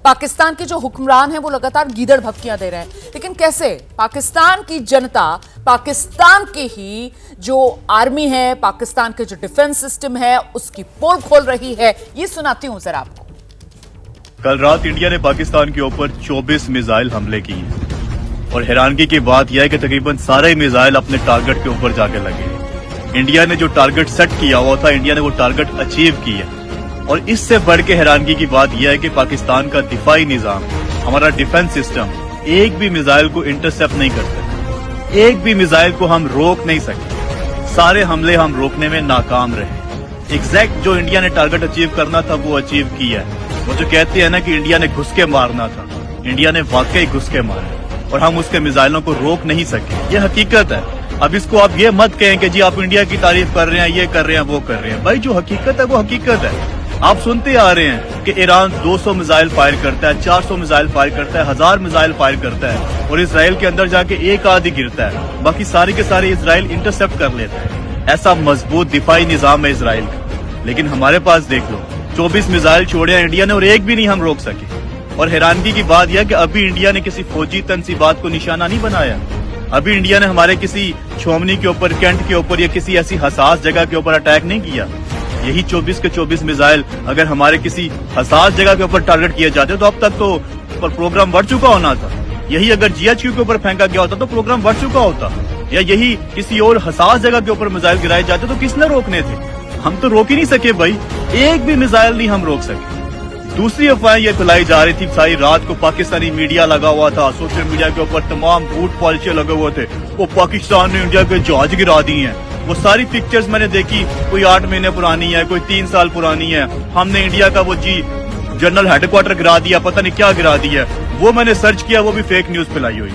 पाकिस्तान के जो हुक्मरान हैं वो लगातार गीदड़ भपकियां दे रहे हैं, लेकिन कैसे पाकिस्तान की जनता, पाकिस्तान की ही जो आर्मी है, पाकिस्तान के जो डिफेंस सिस्टम है, उसकी पोल खोल रही है। ये सुनाती हूं जरा आपको। कल रात इंडिया ने पाकिस्तान के ऊपर 24 मिसाइल हमले किए और हैरानगी की बात यह है कि तकरीबन सारे मिसाइल अपने टारगेट के ऊपर जाके लगे। इंडिया ने जो टारगेट सेट किया हुआ था, इंडिया ने वो टारगेट अचीव किया। और इससे बढ़ के हैरानगी की बात यह है कि पाकिस्तान का दिफाई निजाम, हमारा डिफेंस सिस्टम एक भी मिसाइल को इंटरसेप्ट नहीं कर सका, एक भी मिसाइल को हम रोक नहीं सके। सारे हमले हम रोकने में नाकाम रहे। एग्जैक्ट जो इंडिया ने टारगेट अचीव करना था वो अचीव किया है। वो जो कहते हैं ना कि इंडिया ने घुस के मारना था, इंडिया ने वाकई घुस के मारा और हम उसके मिसाइलों को रोक नहीं सके। ये हकीकत है। अब इसको आप ये मत कहें कि जी आप इंडिया की तारीफ कर रहे हैं, ये कर रहे हैं, वो कर रहे हैं। भाई जो हकीकत है वो हकीकत है। आप सुनते आ रहे हैं कि ईरान 200 मिसाइल फायर करता है, 400 मिसाइल फायर करता है, 1000 मिसाइल फायर करता है और इसराइल के अंदर जाके एक आधी गिरता है, बाकी सारे के सारे इसराइल इंटरसेप्ट कर लेता है। ऐसा मजबूत दिफाई निजाम है इसराइल का। लेकिन हमारे पास देख लो 24 मिसाइल छोड़े इंडिया ने और एक भी नहीं हम रोक सके। और हैरानगी की बात यह कि अभी इंडिया ने किसी फौजी तनसीबात को निशाना नहीं बनाया। अभी इंडिया ने हमारे किसी छोमनी के ऊपर, कैंट के ऊपर या किसी ऐसी हसास जगह के ऊपर अटैक नहीं किया। यही 24 के 24 मिसाइल अगर हमारे किसी हसास जगह के ऊपर टारगेट किए जाते तो अब तक तो प्रोग्राम बढ़ चुका होना था। यही अगर GHQ के ऊपर फेंका गया होता तो प्रोग्राम बढ़ चुका होता। या यही किसी और हसास जगह के ऊपर मिसाइल गिराए जाते तो किसने रोकने थे? हम तो रोक ही नहीं सके भाई, एक भी मिसाइल नहीं हम रोक सके। दूसरी अफवाहें ये फैलाई जा रही थी, सारी रात को पाकिस्तानी मीडिया लगा हुआ था, सोशल मीडिया के ऊपर तमाम झूठ पॉलिसी लगे हुए थे। वो पाकिस्तान ने इंडिया के जहाज गिरा दी हैं। वो सारी पिक्चर्स मैंने देखी, कोई 8 महीने पुरानी है, कोई 3 साल पुरानी है। हमने इंडिया का वो जनरल हेडक्वार्टर गिरा दिया, पता नहीं क्या गिरा दिया। वो मैंने सर्च किया, वो भी फेक न्यूज फैलाई हुई।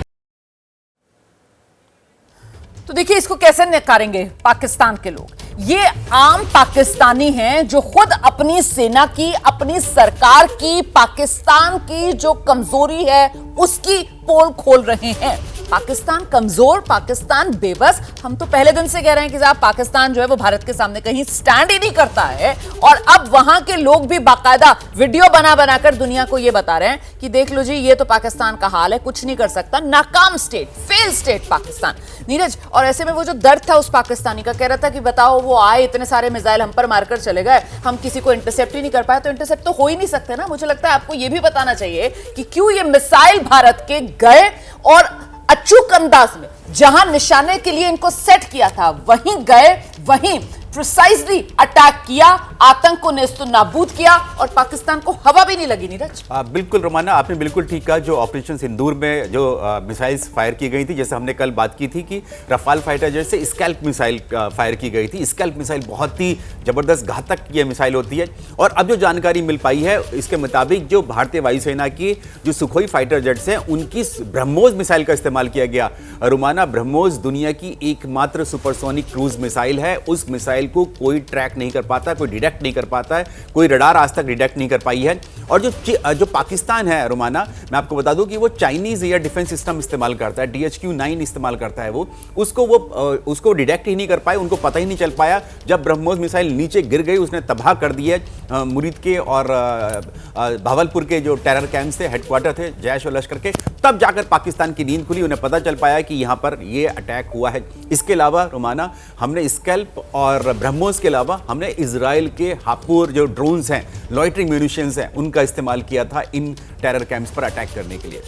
तो देखिए इसको कैसे नकारेंगे पाकिस्तान के लोग। ये आम पाकिस्तानी हैं जो खुद अपनी सेना की, अपनी सरकार की, पाकिस्तान की जो कमजोरी है उसकी पोल खोल रहे हैं। पाकिस्तान कमजोर, पाकिस्तान बेबस। हम तो पहले दिन से कह रहे हैं कि साहब पाकिस्तान जो है वो भारत के सामने कहीं स्टैंड ही नहीं करता है। और अब वहां के लोग भी बाकायदा वीडियो बना बनाकर दुनिया को ये बता रहे हैं कि देख लो जी ये तो पाकिस्तान का हाल है, कुछ नहीं कर सकता, नाकाम state, fail state Pakistan. Neeraj, और ऐसे में वो जो दर्द था उस पाकिस्तानी का, कह रहा था कि बताओ वो आए, इतने सारे मिसाइल हम पर मारकर चले गए, हम किसी को इंटरसेप्ट ही नहीं कर पाए। तो इंटरसेप्ट तो हो ही नहीं सकते ना। मुझे लगता है आपको ये भी बताना चाहिए कि क्यों ये मिसाइल भारत के गए और अचूक अंदाज में जहां निशाने के लिए इनको सेट किया था वहीं गए, वहीं प्रिसाइजली अटैक किया, आतंक को नेस्तो नाबूद किया और पाकिस्तान को हवा भी नहीं लगी। नीरज, बिल्कुल रोमाना, आपने बिल्कुल ठीक कहा। जो ऑपरेशन सिंदूर में जो मिसाइल्स फायर की गई थी, जैसे हमने कल बात की थी कि रफाल फाइटर जेट से स्कैल्प मिसाइल फायर की गई थी। स्कैल्प मिसाइल बहुत ही जबरदस्त घातक ये मिसाइल होती है। और अब जो जानकारी मिल पाई है इसके मुताबिक जो भारतीय वायुसेना की जो सुखोई फाइटर जेट्स हैं उनकी ब्रह्मोस मिसाइल का इस्तेमाल किया गया। रोमाना, ब्रह्मोस दुनिया की एकमात्र सुपरसोनिक क्रूज मिसाइल है। उस मिसाइल को कोई ट्रैक नहीं कर पाता, कोई डिटेक्ट नहीं कर पाता है, कोई रडार आज तक डिटेक्ट नहीं कर पाई है। और जो पाकिस्तान है रोमाना, मैं आपको बता दूं कि वो चाइनीज एयर डिफेंस सिस्टम इस्तेमाल करता है, DHQ-9 इस्तेमाल करता है। वो उसको डिटेक्ट ही नहीं कर पाए, उनको पता ही नहीं चल पाया। जब ब्रह्मोस मिसाइल नीचे गिर गई उसने तबाह कर दिए मुरीद के और भावलपुर के जो टेरर कैंप्स थे, हेडक्वार्टर थे जैश और लश्कर के। तब जाकर पाकिस्तान की नींद खुली, उन्हें पता चल पाया कि यहां पर यह अटैक हुआ है। इसके अलावा रोमाना, हमने स्कैल्प और ब्रह्मोस के अलावा हमने इजराइल के हापुर जो ड्रोन्स हैं, लॉइटरिंग म्यूनिशंस हैं, उनका इस्तेमाल किया था इन टेरर कैंप्स पर अटैक करने के लिए।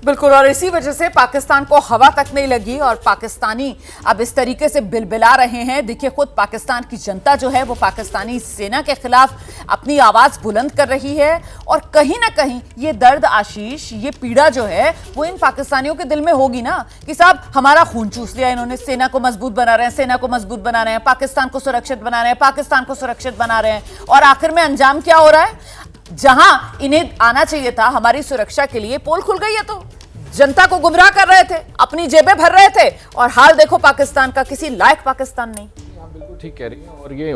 बिल्कुल, और इसी वजह से पाकिस्तान को हवा तक नहीं लगी और पाकिस्तानी अब इस तरीके से बिलबिला रहे हैं। देखिए खुद पाकिस्तान की जनता जो है वो पाकिस्तानी सेना के खिलाफ अपनी आवाज बुलंद कर रही है। और कहीं ना कहीं ये दर्द, आशीष, ये पीड़ा जो है वो इन पाकिस्तानियों के दिल में होगी ना कि साहब हमारा खून चूस लिया इन्होंने, सेना को मजबूत बना रहे हैं, सेना को मजबूत बना रहे हैं, पाकिस्तान को सुरक्षित बना रहे हैं, पाकिस्तान को सुरक्षित बना रहे हैं। और आखिर में अंजाम क्या हो रहा है? जहां इन्हें आना चाहिए था हमारी सुरक्षा के लिए, पोल खुल गई है। तो जनता को गुमराह कर रहे थे, अपनी जेबें भर रहे थे और हाल देखो पाकिस्तान का, किसी लायक पाकिस्तान नहीं। आप बिल्कुल ठीक कह रही हैं और ये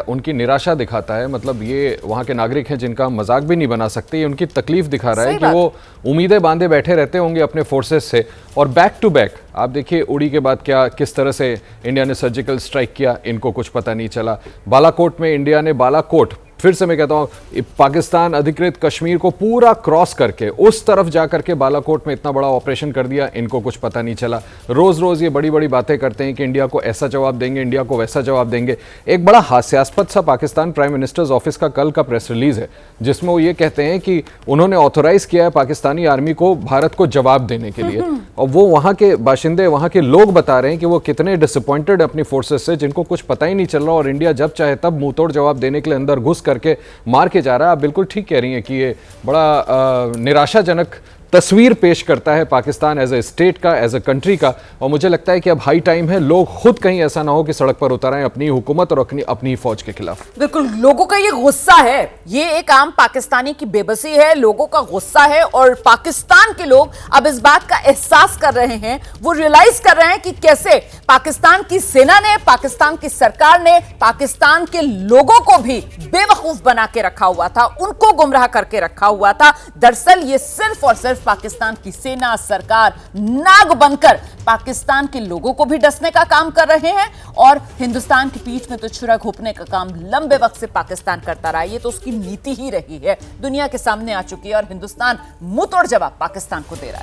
उनकी निराशा दिखाता है। मतलब ये वहाँ के नागरिक हैं जिनका हम मजाक भी नहीं बना सकते। ये उनकी तकलीफ दिखा रहा है कि वो उम्मीदें बांधे बैठे रहते होंगे अपने फोर्सेस से और बैक टू बैक आप देखिए उड़ी के बाद किस तरह से इंडिया ने सर्जिकल स्ट्राइक किया, इनको कुछ पता नहीं चला। बालाकोट में इंडिया ने बालाकोट फिर से मैं कहता हूं, पाकिस्तान अधिकृत कश्मीर को पूरा क्रॉस करके उस तरफ जाकर के बालाकोट में इतना बड़ा ऑपरेशन कर दिया, इनको कुछ पता नहीं चला। रोज रोज ये बड़ी बड़ी बातें करते हैं कि इंडिया को ऐसा जवाब देंगे, इंडिया को वैसा जवाब देंगे। एक बड़ा हास्यास्पद सा पाकिस्तान प्राइम मिनिस्टर्स ऑफिस का कल का प्रेस रिलीज है, जिसमें वो ये कहते हैं कि उन्होंने ऑथोराइज किया है पाकिस्तानी आर्मी को भारत को जवाब देने के लिए। और वो वहां के बाशिंदे, वहां के लोग बता रहे हैं कि वो कितने डिसअपॉइंटेड अपनी फोर्सेस से, जिनको कुछ पता ही नहीं चल रहा, और इंडिया जब चाहे तब मुंह तोड़ जवाब देने के लिए अंदर घुस करके मार के जा रहा है। आप बिल्कुल ठीक कह रही हैं कि ये बड़ा निराशाजनक तस्वीर पेश करता है पाकिस्तान एज ए स्टेट का, एज ए कंट्री का। और मुझे लगता है कि अब हाई टाइम है, लोग खुद कहीं ऐसा ना हो कि सड़क पर उतर आए अपनी हुकूमत और अपनी फौज के खिलाफ। बिल्कुल, लोगों का ये गुस्सा है, ये एक आम पाकिस्तानी की बेबसी है, लोगों का गुस्सा है। और पाकिस्तान के लोग अब इस बात का एहसास कर रहे हैं, वो रियलाइज कर रहे हैं कि कैसे पाकिस्तान की सेना ने, पाकिस्तान की सरकार ने पाकिस्तान के लोगों को भी बेवकूफ बना के रखा हुआ था, उनको गुमराह करके रखा हुआ था। दरअसल ये सिर्फ और सिर्फ पाकिस्तान की सेना, सरकार नाग बनकर पाकिस्तान के लोगों को भी डसने का काम कर रहे हैं, और हिंदुस्तान की पीठ में तो छुरा घोंपने का काम लंबे वक्त से पाकिस्तान करता रहा है। ये तो उसकी नीति ही रही है, दुनिया के सामने आ चुकी है, और हिंदुस्तान मुंह तोड़ जवाब पाकिस्तान को दे रहा है।